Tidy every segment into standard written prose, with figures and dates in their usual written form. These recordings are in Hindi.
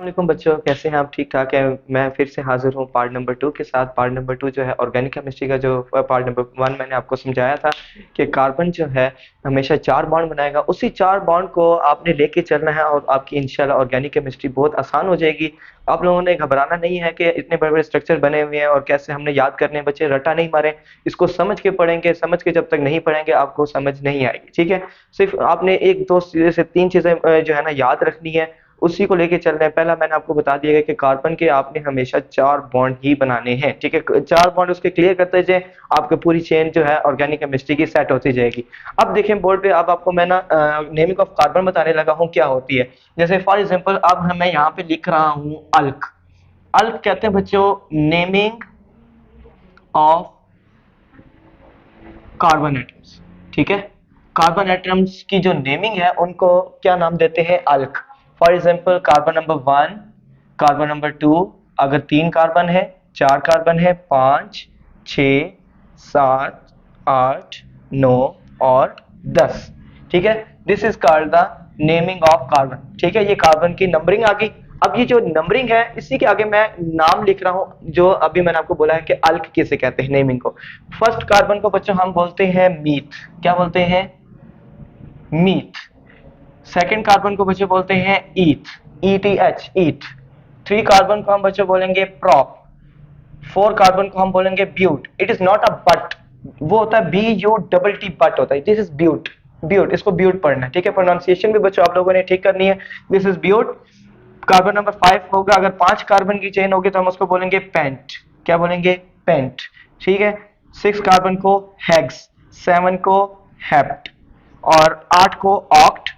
वालेकुम बच्चों, कैसे हैं आप? ठीक ठाक है। मैं फिर से हाजिर हूँ पार्ट नंबर 2 के साथ। पार्ट नंबर 2 जो है ऑर्गेनिक केमिस्ट्री का, जो पार्ट नंबर 1 मैंने आपको समझाया था कि कार्बन जो है हमेशा 4 बॉन्ड बनाएगा। उसी 4 बॉन्ड को आपने लेके चलना है और आपकी इंशाल्लाह ऑर्गेनिक केमिस्ट्री बहुत आसान हो जाएगी। आप लोगों ने घबराना नहीं है कि इतने बड़े बड़े स्ट्रक्चर बने हुए हैं और कैसे हमने याद करने हैं। बच्चे रटा नहीं मारे, इसको समझ के पढ़ेंगे। समझ के जब तक नहीं पढ़ेंगे आपको समझ नहीं आएगी, ठीक है। सिर्फ आपने एक दो से तीन चीजें जो है ना याद रखनी है, उसी को लेके चल रहे हैं। पहला मैंने आपको बता दिया है कि कार्बन के आपने हमेशा 4 बॉन्ड ही बनाने हैं, ठीक है। 4 बॉन्ड उसके क्लियर करते जाए, आपकी पूरी चेन जो है ऑर्गेनिक केमिस्ट्री की सेट होती जाएगी। अब देखें बोर्ड पे, अब आपको मैं ना नेमिंग ऑफ कार्बन बताने लगा हूँ क्या होती है। जैसे फॉर एग्जांपल अब मैं यहाँ पे लिख रहा हूँ अल्क। अल्क कहते हैं बच्चों नेमिंग ऑफ कार्बन एटम्स, ठीक है। कार्बन एटम्स की जो नेमिंग है उनको क्या नाम देते हैं? अल्क। For example carbon number 1, carbon number 2, अगर 3 कार्बन है, 4 कार्बन है, 5, 6, 7, 8, 9 और 10, ठीक है। This is called the naming of carbon, ठीक है। ये कार्बन की नंबरिंग आ गई। अब ये जो नंबरिंग है इसी के आगे मैं नाम लिख रहा हूं, जो अभी मैंने आपको बोला है कि अल्क किसे कहते हैं नेमिंग को। फर्स्ट कार्बन को बच्चों हम बोलते हैं मीथ। क्या बोलते हैं? मीथ। सेकंड कार्बन को बच्चों बोलते हैं ईथ, ETH, ईथ। 3 कार्बन को हम बच्चों बोलेंगे प्रॉप। 4 कार्बन को हम बोलेंगे but. It is not a but, वो होता है BUTT, बट होता है। दिस इज ब्यूट, ब्यूट, इसको ब्यूट पढ़ना है, ठीक है। प्रोनाउंसिएशन भी बच्चों आप लोगों ने ठीक करनी है। This is but. Carbon number 5 होगा, अगर 5 कार्बन की चेन होगी तो हम उसको बोलेंगे पेंट। क्या बोलेंगे? पेंट, ठीक है। 6 कार्बन को हेक्स, 7 को हेप्ट और 8 को ऑक्ट,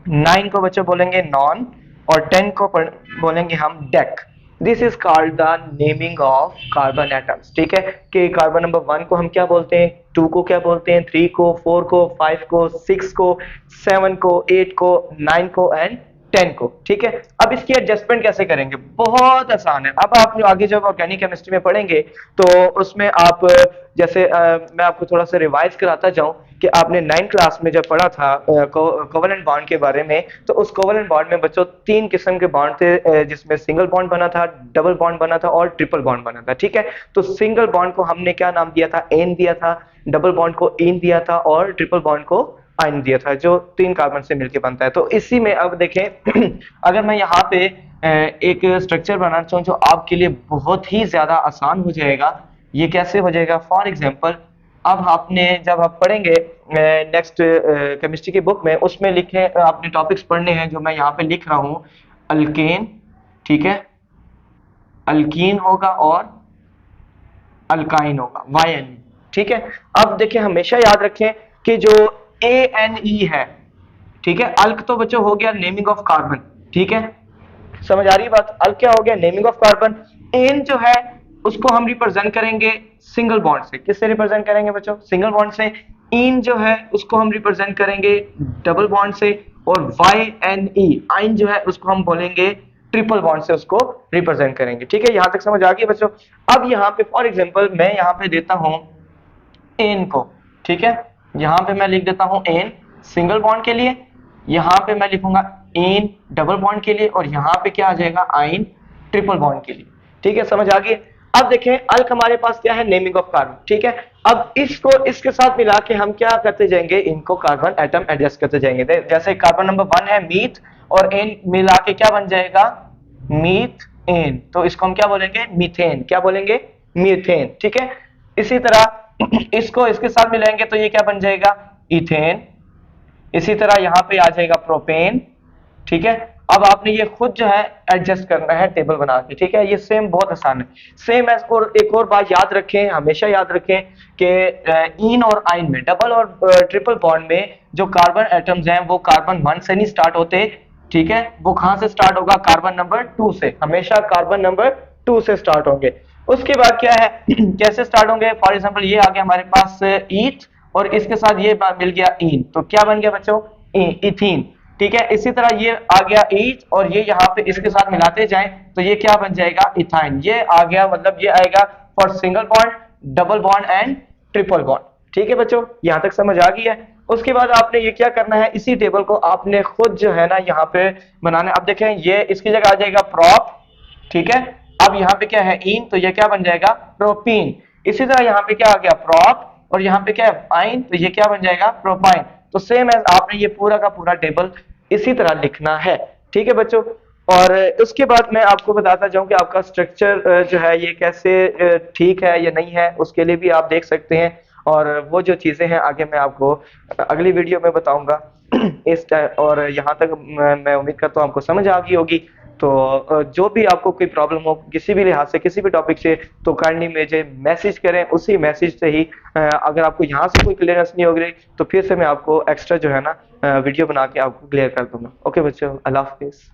9 को बच्चों बोलेंगे नॉन और 10 को बोलेंगे हम deck. This is called the naming of carbon atoms, ठीक है। कि कार्बन नंबर 1 को हम क्या बोलते हैं, 2 को क्या बोलते हैं, 3 को, 4 को, 5 को, 6 को, 7 को, 8 को, 9 को एंड 10 को, ठीक है। अब इसकी एडजस्टमेंट कैसे करेंगे? बहुत आसान है। अब आप आगे जब ऑर्गेनिक केमिस्ट्री में पढ़ेंगे तो उसमें आप जैसे मैं आपको थोड़ा सा रिवाइज कराता जाऊं कि आपने 9th क्लास में जब पढ़ा था कोवेलेंट बॉन्ड के बारे में, तो उस कोवेलेंट बॉन्ड में बच्चों 3 किस्म के बॉन्ड थे, जिसमें सिंगल बॉन्ड बना था, डबल बॉन्ड बना था और ट्रिपल बॉन्ड बना था, ठीक है। तो सिंगल बॉन्ड को हमने क्या नाम दिया था? एन दिया था। डबल बॉन्ड को इन दिया था और ट्रिपल बॉन्ड को आइन दिया था, जो 3 कार्बन से मिलकर बनता है। तो इसी में अब देखें अगर मैं यहाँ पे एक स्ट्रक्चर बनाना चाहूँ जो आपके लिए बहुत ही ज्यादा आसान हो जाएगा, ये कैसे हो जाएगा? फॉर एग्जांपल अब आपने जब आप पढ़ेंगे नेक्स्ट केमिस्ट्री की बुक में, उसमें लिखे आपने टॉपिक्स पढ़ने हैं जो मैं यहाँ पे लिख रहा हूँ। अल्केन, ठीक है, अल्कीन होगा और अल्काइन होगा, YN, ठीक है। अब देखिए हमेशा याद रखें कि जो ANE है, ठीक है। अल्क तो बच्चों हो गया नेमिंग ऑफ कार्बन, ठीक है। समझ आ रही बात? अल्क क्या हो गया? Naming of carbon. एन जो है उसको हम रिप्रेजेंट करेंगे सिंगल बॉन्ड से। किससे रिप्रेजेंट करेंगे बच्चों? सिंगल बॉन्ड से। इन जो है उसको हम रिप्रेजेंट करेंगे डबल बॉन्ड से। और YNE, आइन जो है उसको हम बोलेंगे ट्रिपल बॉन्ड से, उसको रिप्रेजेंट करेंगे, ठीक है। यहां तक समझ आ गई बच्चों? अब यहाँ पे फॉर एग्जांपल मैं यहाँ पे देता हूं एन को, ठीक है। यहां पे मैं लिख देता हूं एन सिंगल बॉन्ड के लिए, यहां पे मैं लिखूंगा इन डबल बॉन्ड के लिए और यहां पे क्या आ जाएगा? आइन ट्रिपल बॉन्ड के लिए, ठीक है। समझ आ गई? अब देखें अल्क हमारे पास क्या है? नेमिंग ऑफ कार्बन, ठीक है। अब इसको इसके साथ मिला के हम क्या करते जाएंगे? इनको कार्बन एटम एडजस्ट करते जाएंगे। जैसे कार्बन नंबर 1 है मीथ, और एन मिला के क्या बन जाएगा? Methane. तो इसको हम क्या बोलेंगे? मीथेन। क्या बोलेंगे? मीथेन, ठीक है। इसी तरह इसको इसके साथ मिलाएंगे तो ये क्या बन जाएगा? इथेन। इसी तरह यहां पे आ जाएगा प्रोपेन, ठीक है। अब आपने ये खुद जो है एडजस्ट करना है टेबल बना के, ठीक है। ये सेम बहुत आसान है, सेम एज। और एक और बात याद रखें, हमेशा याद रखें कि इन और आइन में, डबल और ट्रिपल बॉन्ड में जो कार्बन एटम्स हैं वो कार्बन 1 से नहीं स्टार्ट होते, ठीक है। वो कहां से स्टार्ट होगा? कार्बन नंबर 2 से। हमेशा कार्बन नंबर 2 से स्टार्ट होंगे। उसके बाद क्या है कैसे स्टार्ट होंगे? फॉर एग्जांपल ये आ गया हमारे पास ईथ, और इसके साथ ये मिल गया इन, तो क्या बन गया बच्चों? इथीन, ठीक है। इसी तरह ये आ गया ईथ, और ये यहाँ पे इसके साथ मिलाते जाएं तो ये क्या बन जाएगा? इथाइन। ये आ गया, मतलब ये आएगा for single bond, double bond and triple bond, ठीक है बच्चों। यहां तक समझ आ गई है? उसके बाद आपने ये क्या करना है, इसी टेबल को आपने खुद जो है ना यहाँ पे बनाना है। अब देखें ये इसकी जगह आ जाएगा prop, ठीक है। अब यहाँ पे क्या है इन, तो ये क्या बन जाएगा प्रोपीन। इसी तरह यहाँ पे क्या आ गया prop, और यहाँ पे क्या है आइन, तो ये क्या बन जाएगा प्रोपाइन। तो सेम एज आपने ये पूरा का पूरा टेबल इसी तरह लिखना है, ठीक है बच्चों। और उसके बाद मैं आपको बताता जाऊं कि आपका स्ट्रक्चर जो है ये कैसे ठीक है या नहीं है, उसके लिए भी आप देख सकते हैं। और वो जो चीज़ें हैं आगे मैं आपको अगली वीडियो में बताऊंगा। इस टाइम और यहाँ तक मैं उम्मीद करता हूँ आपको समझ आ गई होगी। तो जो भी आपको कोई प्रॉब्लम हो किसी भी लिहाज से, किसी भी टॉपिक से, तो काइंडली मुझे मैसेज करें। उसी मैसेज से ही अगर आपको यहाँ से कोई क्लियरेंस नहीं हो गई तो फिर से मैं आपको एक्स्ट्रा जो है ना वीडियो बना के आपको क्लियर कर दूंगा। ओके बच्चों, अल्लाह हाफिज़।